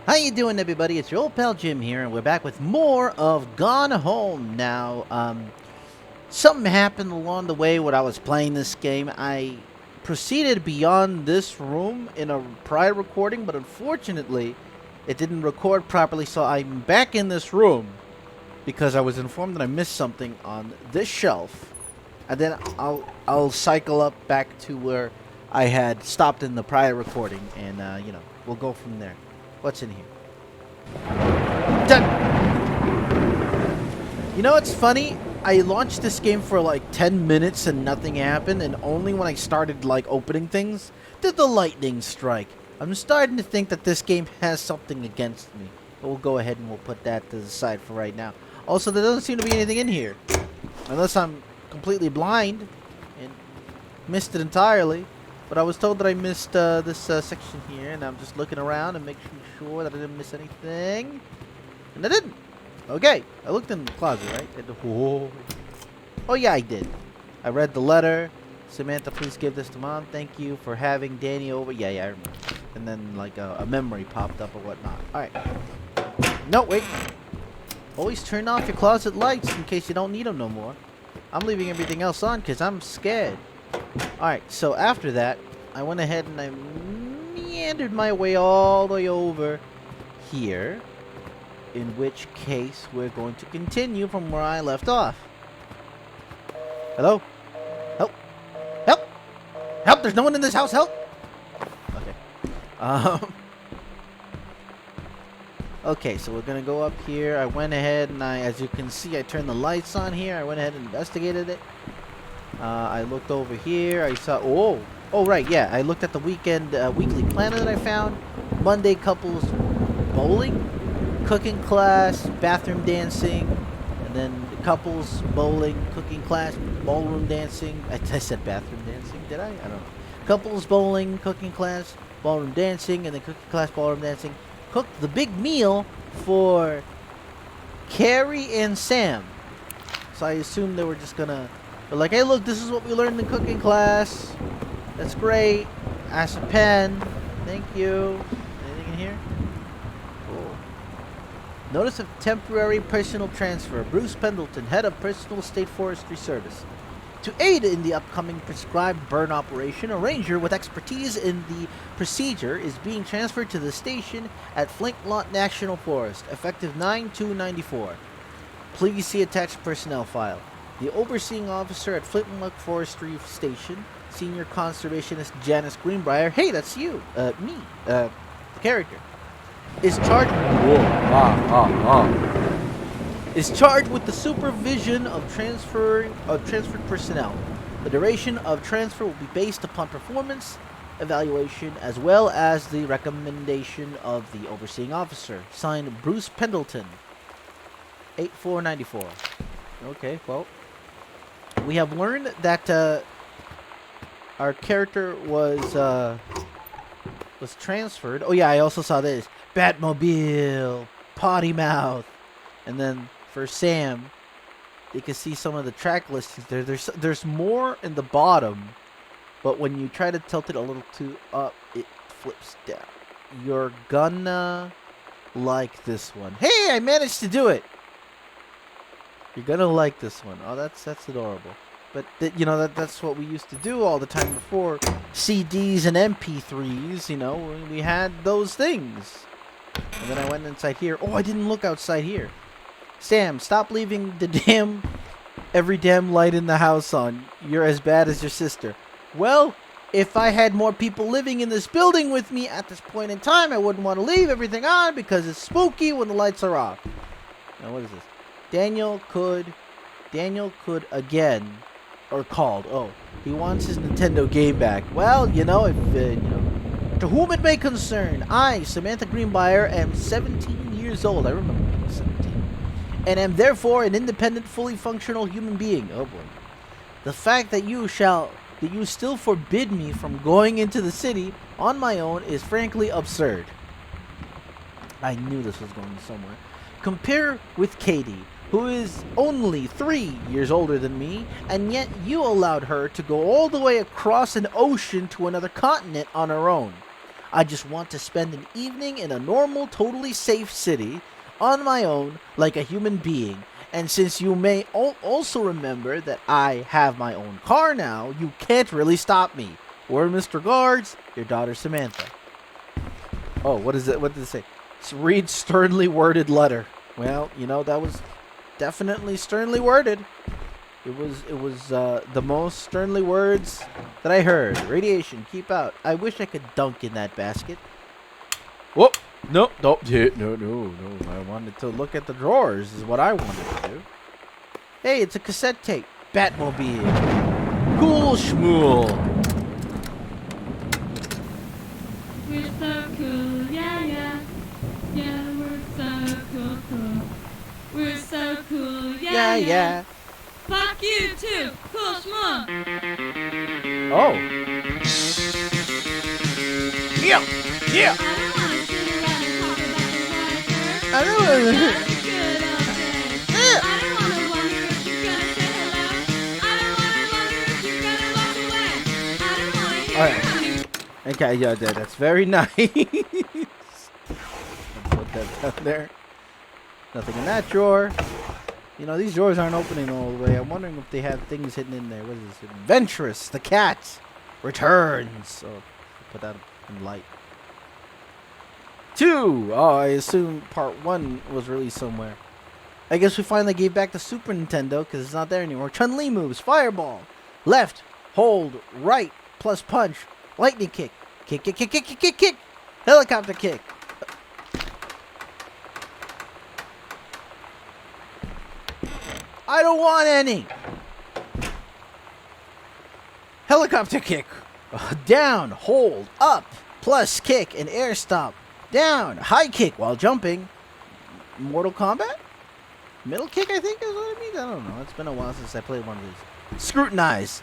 How you doing, everybody? It's your old pal Jim here, and we're back with more of Gone Home. Now, something happened along the way when I was playing this game. I proceeded beyond this room in a prior recording, but unfortunately, it didn't record properly, so I'm back in this room because I was informed that I missed something on this shelf, and then I'll cycle up back to where I had stopped in the prior recording, and we'll go from there. What's in here? Done. You know what's funny? I launched this game for like 10 minutes and nothing happened, and only when I started like opening things did the lightning strike. I'm starting to think that this game has something against me. But we'll go ahead and we'll put that to the side for right now. Also, there doesn't seem to be anything in here. Unless I'm completely blind and missed it entirely. But I was told that I missed this section here, and I'm just looking around and making sure that I didn't miss anything. And I didn't. Okay. I looked in the closet, right? Whoa. Oh, yeah, I did. I read the letter. Samantha, please give this to Mom. Thank you for having Danny over. Yeah, I remember. And then, like, a memory popped up or whatnot. All right. No, wait. Always turn off your closet lights in case you don't need them no more. I'm leaving everything else on because I'm scared. Alright, so after that, I went ahead and I meandered my way all the way over here. In which case, we're going to continue from where I left off. Hello? Help! Help! Help! There's no one in this house! Help! Okay. Okay, so we're gonna go up here. I went ahead and as you can see, I turned the lights on here. I went ahead and investigated it. I looked over here. I saw. Oh, right. Yeah, I looked at the weekly planner that I found. Monday couples bowling, cooking class, bathroom dancing, and then couples bowling, cooking class, ballroom dancing. I said bathroom dancing. Did I? I don't know. Couples bowling, cooking class, ballroom dancing, and then cooking class, ballroom dancing. Cooked the big meal for Carrie and Sam. So I assumed they were just gonna. But like, hey, look, this is what we learned in cooking class. That's great. Ask a pen. Thank you. Anything in here? Cool. Notice of temporary personal transfer. Bruce Pendleton, head of Personal State Forestry Service. To aid in the upcoming prescribed burn operation, a ranger with expertise in the procedure is being transferred to the station at Flintlock National Forest, effective 9/2/94. Please see attached personnel file. The overseeing officer at Flintlock Forestry Station, Senior Conservationist Janice Greenbrier, hey, that's you, me, the character, is charged. Is charged with the supervision of transferred personnel. The duration of transfer will be based upon performance evaluation as well as the recommendation of the overseeing officer. Signed, Bruce Pendleton. 8/4/94. Okay, well. We have learned that our character was transferred. Oh yeah, I also saw this Batmobile, potty mouth, and then for Sam, you can see some of the track listings there. There's more in the bottom, but when you try to tilt it a little too up, it flips down. You're gonna like this one. Hey, I managed to do it. You're gonna like this one. Oh, that's adorable. But that's what we used to do all the time before CDs and MP3s. We had those things. And then I went inside here. Oh, I didn't look outside here. Sam, stop leaving every damn light in the house on. You're as bad as your sister. Well, if I had more people living in this building with me at this point in time, I wouldn't want to leave everything on because it's spooky when the lights are off. Now, what is this? Daniel could again, or called. Oh, he wants his Nintendo game back. Well, to whom it may concern, I, Samantha Greenbrier, am 17 years old. I remember being 17. And am therefore an independent, fully functional human being. Oh boy. The fact that you still forbid me from going into the city on my own is frankly absurd. I knew this was going somewhere. Compare with Katie, who is only 3 years older than me, and yet you allowed her to go all the way across an ocean to another continent on her own. I just want to spend an evening in a normal, totally safe city on my own like a human being. And since you may also remember that I have my own car now, you can't really stop me. Or, Mr. Guards, your daughter Samantha. Oh, what is it? What did it say? Read sternly worded letter. Well, you know, that was definitely sternly worded. It was the most sternly words that I heard. Radiation, keep out. I wish I could dunk in that basket. Whoop! No, no, no. I wanted to look at the drawers is what I wanted to do. Hey, it's a cassette tape. Batmobile. Cool schmool. We're so cool, yeah, yeah. Yeah, we're so cool. We're so cool, yeah, Yeah. Fuck you too, cool schmuck. Oh. Yeah. I don't wanna sit around and talk about the water. I don't know. That's a good old day. I don't wanna wonder if you're gonna say hello. I don't wanna wonder if you're gonna walk away. I don't wanna hear All right. honey. Okay, yeah, that's very nice. Put that down there. Nothing in that drawer. You know, these drawers aren't opening all the way. I'm wondering if they have things hidden in there. What is this? Adventurous, the cat, returns. Oh, put that in light. 2. Oh, I assume part 1 was released somewhere. I guess we finally gave back the Super Nintendo because it's not there anymore. Chun-Li moves. Fireball. Left. Hold. Right. Plus punch. Lightning kick. Kick. Helicopter kick. I don't want any. Helicopter kick. Down. Hold. Up. Plus kick and air stop. Down. High kick while jumping. Mortal Kombat? Middle kick, I think is what it means. I don't know. It's been a while since I played one of these. Scrutinize.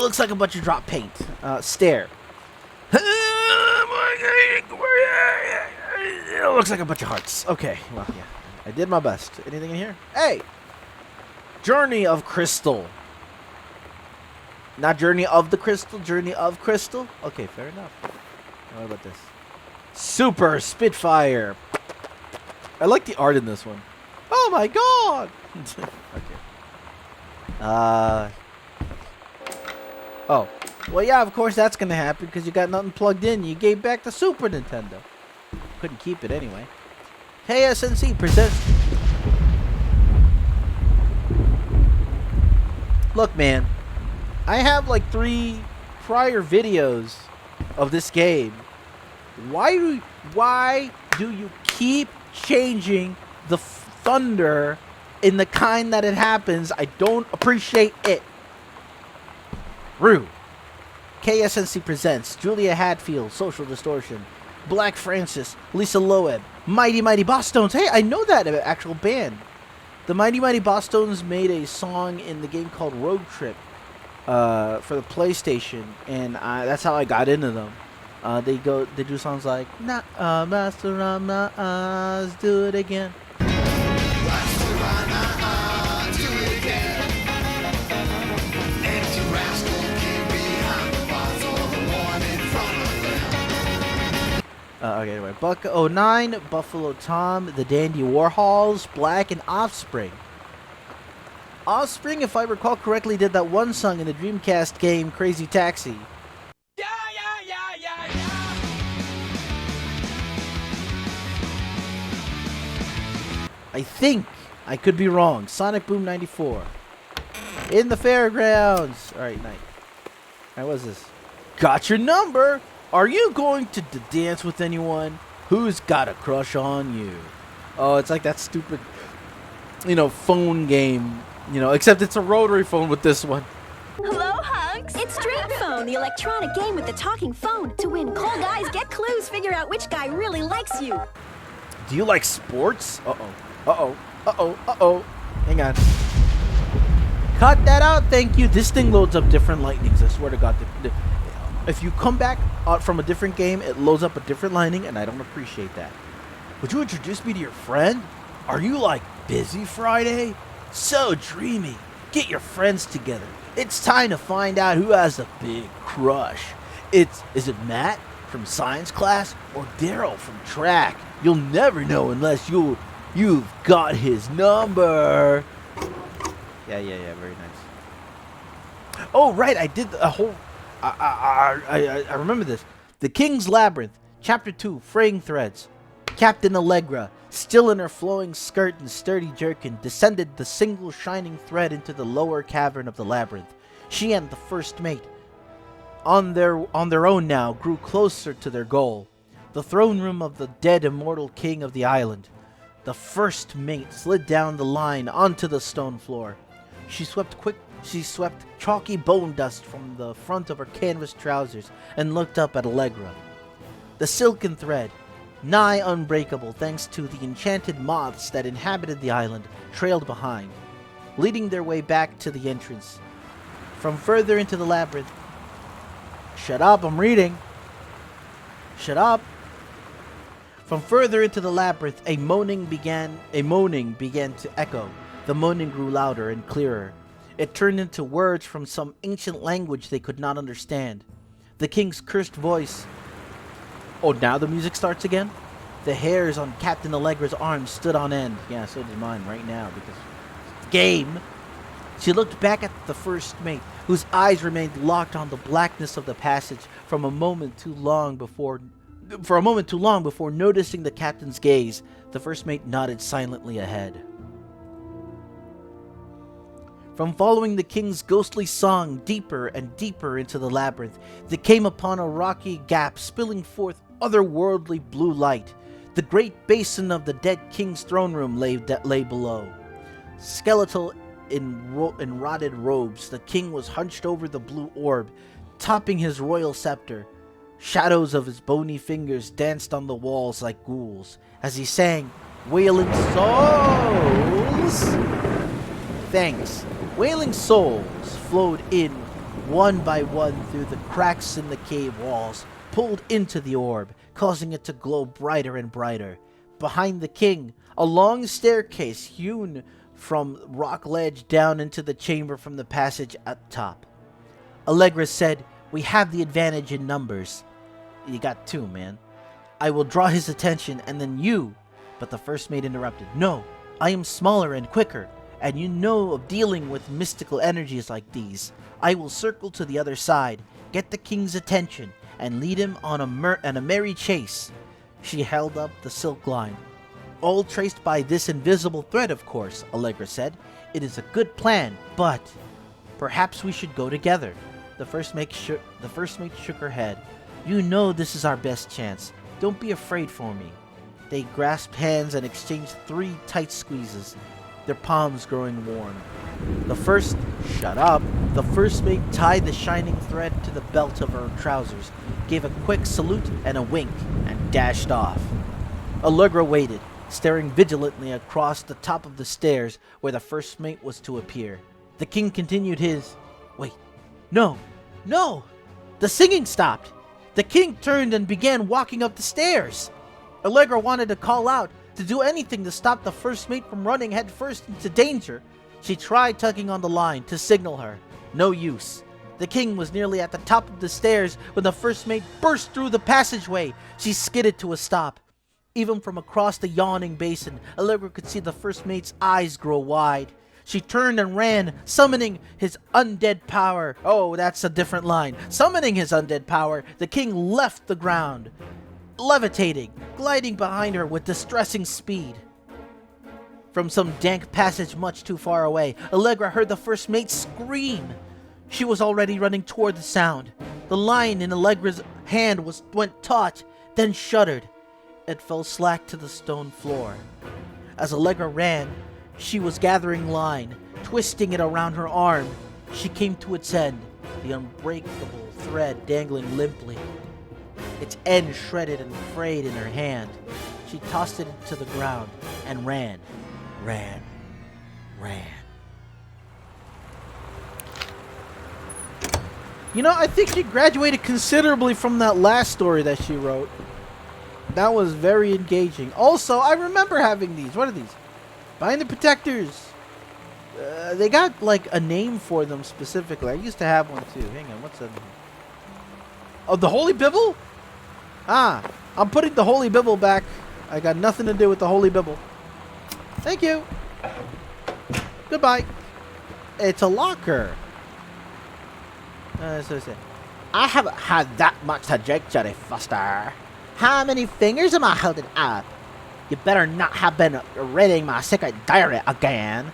Looks like a bunch of drop paint. Stare. Looks like a bunch of hearts. Okay, well, yeah. I did my best. Anything in here? Hey! Journey of Crystal. Not Journey of the Crystal, Journey of Crystal? Okay, fair enough. What about this? Super Spitfire. I like the art in this one. Oh my god! Okay. Oh. Well, yeah, of course that's gonna happen because you got nothing plugged in. You gave back the Super Nintendo. Couldn't keep it anyway. Hey, SNC presents. Look, man. I have like 3 prior videos of this game. Why do you keep changing the thunder in the kind that it happens? I don't appreciate it. Rue. KSNC presents Julia Hatfield, Social Distortion, Black Francis, Lisa Loeb, Mighty Mighty Bosstones. Hey, I know that actual band. The Mighty Mighty Bosstones made a song in the game called Road Trip for the PlayStation, and that's how I got into them. They do songs like "Nah, Master Rama, do it again." Okay, anyway, Buck 09, Buffalo Tom, The Dandy Warhols, Black, and Offspring. Offspring, if I recall correctly, did that one song in the Dreamcast game Crazy Taxi. Yeah. I think. I could be wrong. Sonic Boom 94. In the fairgrounds. Alright, night. Alright, what's this? Got your number. Are you going to dance with anyone? Who's got a crush on you? Oh, it's like that stupid, phone game. Except it's a rotary phone with this one. Hello, hunks! It's Dream Phone, the electronic game with the talking phone. To win cool guys, get clues, figure out which guy really likes you. Do you like sports? Uh-oh. Hang on. Cut that out, thank you. This thing loads up different lightnings, I swear to God. If you come back from a different game, it loads up a different lightning, and I don't appreciate that. Would you introduce me to your friend? Are you, busy Friday? So dreamy. Get your friends together. It's time to find out who has a big crush. Is it Matt from science class or Daryl from track? You'll never know unless you've got his number. Yeah, very nice. Oh, right, I did a whole... I remember this. The King's Labyrinth, Chapter 2, Fraying Threads. Captain Allegra, still in her flowing skirt and sturdy jerkin, descended the single shining thread into the lower cavern of the labyrinth. She and the first mate, on their own now, grew closer to their goal, the throne room of the dead immortal king of the island. The first mate slid down the line onto the stone floor. She swept chalky bone dust from the front of her canvas trousers and looked up at Allegra. The silken thread, nigh unbreakable thanks to the enchanted moths that inhabited the island, trailed behind, leading their way back to the entrance. From further into the labyrinth... Shut up, I'm reading! Shut up! From further into the labyrinth, a moaning began to echo. The moaning grew louder and clearer. It turned into words from some ancient language they could not understand. The king's cursed voice... Oh, now the music starts again? The hairs on Captain Allegra's arms stood on end. Yeah, so did mine right now, because... Game! She looked back at the first mate, whose eyes remained locked on the blackness of the passage for a moment too long before noticing the captain's gaze. The first mate nodded silently ahead. From following the king's ghostly song deeper and deeper into the labyrinth, they came upon a rocky gap spilling forth otherworldly blue light. The great basin of the dead king's throne room lay below. Skeletal in rotted robes, the king was hunched over the blue orb, topping his royal scepter. Shadows of his bony fingers danced on the walls like ghouls as he sang, "Wailing Souls!" Thanks. Wailing souls flowed in one by one through the cracks in the cave walls, pulled into the orb, causing it to glow brighter and brighter. Behind the king, a long staircase hewn from rock ledge down into the chamber from the passage at top. Allegra said, "We have the advantage in numbers." You got two, man. "I will draw his attention and then you..." But the first mate interrupted. "No, I am smaller and quicker, and you know of dealing with mystical energies like these. I will circle to the other side, get the king's attention, and lead him on a merry chase." She held up the silk line. "All traced by this invisible thread, of course," Allegra said. "It is a good plan, but perhaps we should go together." The first mate shook her head. "You know this is our best chance. Don't be afraid for me." They grasped hands and exchanged 3 tight squeezes, their palms growing warm. Shut up! The first mate tied the shining thread to the belt of her trousers, gave a quick salute and a wink, and dashed off. Allegra waited, staring vigilantly across the top of the stairs where the first mate was to appear. The king continued his... Wait. No! No! The singing stopped! The king turned and began walking up the stairs. Allegra wanted to call out, to do anything to stop the first mate from running headfirst into danger. She tried tugging on the line to signal her. No use. The king was nearly at the top of the stairs when the first mate burst through the passageway. She skidded to a stop. Even from across the yawning basin, Allegra could see the first mate's eyes grow wide. She turned and ran, summoning his undead power. Oh, that's a different line. Summoning his undead power, the king left the ground, levitating, gliding behind her with distressing speed. From some dank passage much too far away, Allegra heard the first mate scream. She was already running toward the sound. The line in Allegra's hand went taut, then shuddered. It fell slack to the stone floor. As Allegra ran, she was gathering line, twisting it around her arm. She came to its end, the unbreakable thread dangling limply, its end shredded and frayed in her hand. She tossed it to the ground and ran. You know, I think she graduated considerably from that last story that she wrote. That was very engaging. Also, I remember having these. What are these? Bind the Protectors. They got like a name for them specifically. I used to have one too. Hang on, what's that? Oh, the Holy Bible? Ah, I'm putting the Holy Bible back. I got nothing to do with the Holy Bible. Thank you. Goodbye. It's a locker. I haven't had that much to drink, Jerry Foster. How many fingers am I holding up? You better not have been reading my secret diary again.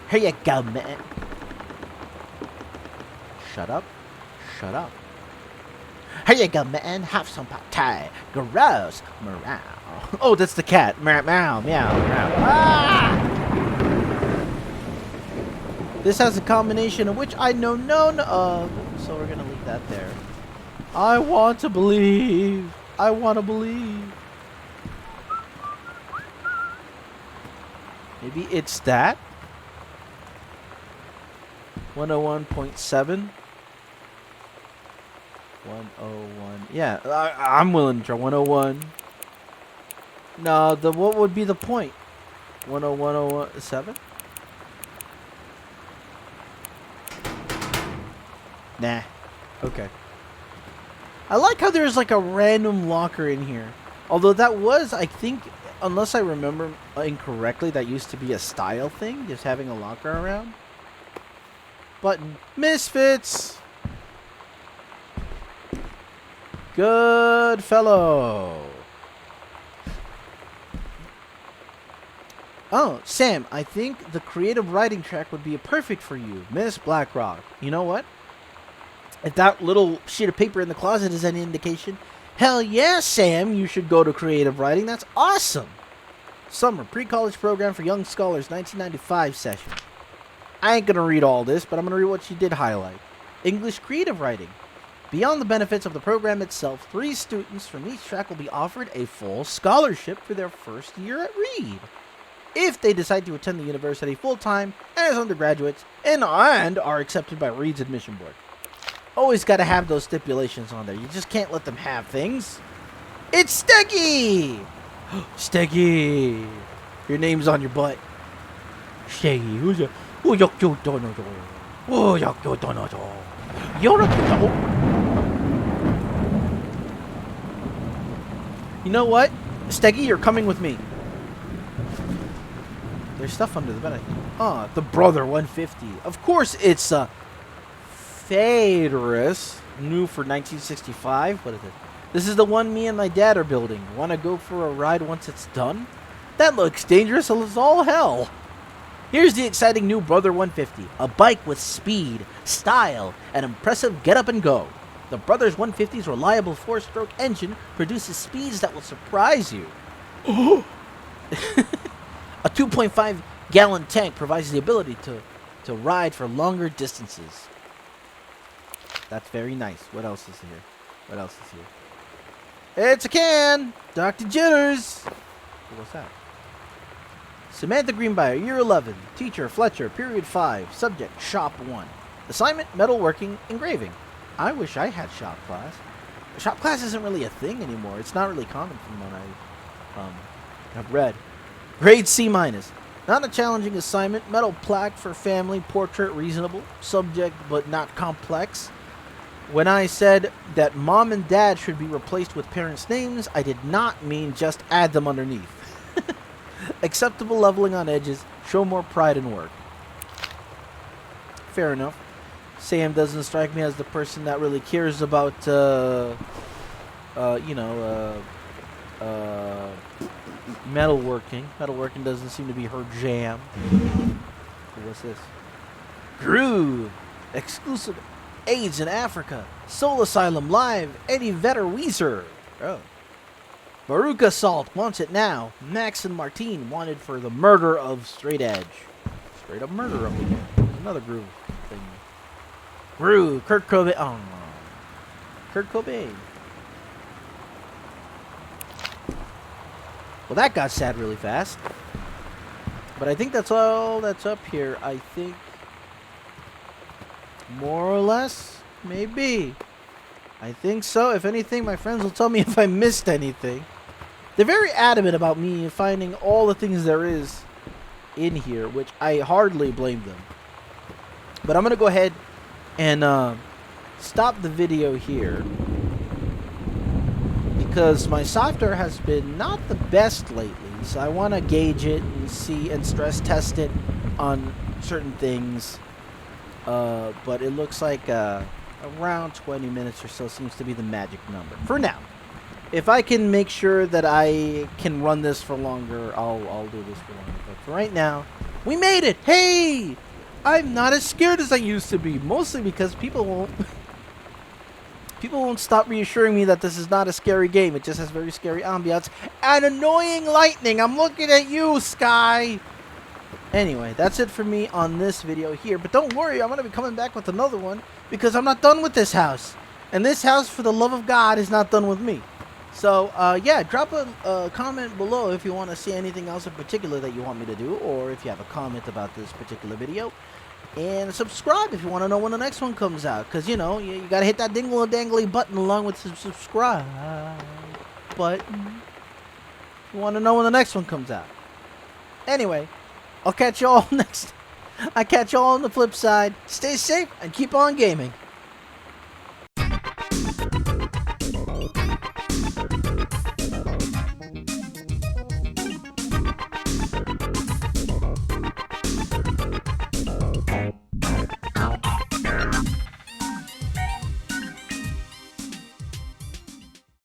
Here you go, man. Shut up. Shut up. Here you go, man. Have some pate. Gross. Meow. Oh, that's the cat. Meow, meow, meow, meow. Ah! This has a combination of which I know none of. So we're going to leave that there. I want to believe. I want to believe. Maybe it's that. 101.7. 101. Yeah, I'm willing to try 101. No, what would be the point? 101.7? Nah. Okay. I like how there's like a random locker in here. Although that was, I think, unless I remember incorrectly, that used to be a style thing, just having a locker around. Button. Misfits! Good fellow. Oh, Sam, I think the creative writing track would be perfect for you, Miss Blackrock. You know what? If that little sheet of paper in the closet is any indication, hell yeah, Sam, you should go to creative writing. That's awesome. Summer pre-college program for young scholars, 1995 session. I ain't going to read all this, but I'm going to read what she did highlight. English creative writing. Beyond the benefits of the program itself, 3 students from each track will be offered a full scholarship for their first year at Reed, if they decide to attend the university full-time as undergraduates and are accepted by Reed's admission board. Always got to have those stipulations on there. You just can't let them have things. It's Steggy! Steggy! Your name's on your butt. Steggy, who's a... Oh, you don't know. Oh, you don't know. You're a... You know what? Steggy, you're coming with me. There's stuff under the bed, I think. Ah, the Brother 150. Of course, it's a Phaedrus, new for 1965. What is it? This is the one me and my dad are building. Want to go for a ride once it's done? That looks dangerous as all hell. Here's the exciting new Brother 150. A bike with speed, style, and impressive get up and go. The Brothers 150's reliable 4-stroke engine produces speeds that will surprise you. A 2.5-gallon tank provides the ability to ride for longer distances. That's very nice. What else is here? What else is here? It's a can! Dr. Jitters! What's that? Samantha Greenbrier, Year 11. Teacher, Fletcher, Period 5. Subject, Shop 1. Assignment, metalworking, engraving. I wish I had shop class. Shop class isn't really a thing anymore. It's not really common from what I've read. Grade C-. Not a challenging assignment. Metal plaque for family. Portrait reasonable. Subject but not complex. When I said that mom and dad should be replaced with parents' names, I did not mean just add them underneath. Acceptable leveling on edges. Show more pride in work. Fair enough. Sam doesn't strike me as the person that really cares about, metalworking. Metalworking doesn't seem to be her jam. What's this? Groove. Exclusive AIDS in Africa. Soul Asylum Live. Eddie Vedder Weezer. Oh. Baruch Assault wants it now. Max and Martine wanted for the murder of Straight Edge. Straight up murder up again. There's another groove thing. Groove. Kurt Cobain. Oh, no. Kurt Cobain. Well, that got sad really fast. But I think that's all that's up here. I think more or less, maybe. I think so. If anything, my friends will tell me if I missed anything. They're very adamant about me finding all the things there is in here, which I hardly blame them. But I'm going to go ahead and stop the video here, because my software has been not the best lately. So I want to gauge it and see and stress test it on certain things. But it looks like around 20 minutes or so seems to be the magic number for now. If I can make sure that I can run this for longer, I'll do this for longer. But for right now, we made it! Hey! I'm not as scared as I used to be. Mostly because people won't stop reassuring me that this is not a scary game. It just has very scary ambiance and annoying lightning. I'm looking at you, Sky! Anyway, that's it for me on this video here. But don't worry, I'm going to be coming back with another one, because I'm not done with this house. And this house, for the love of God, is not done with me. So, yeah, drop a comment below if you want to see anything else in particular that you want me to do, or if you have a comment about this particular video. And subscribe if you want to know when the next one comes out, because, you know, you got to hit that dingle-dangly button along with the subscribe button. You want to know when the next one comes out. Anyway, I'll catch you all next. I catch you all on the flip side. Stay safe and keep on gaming.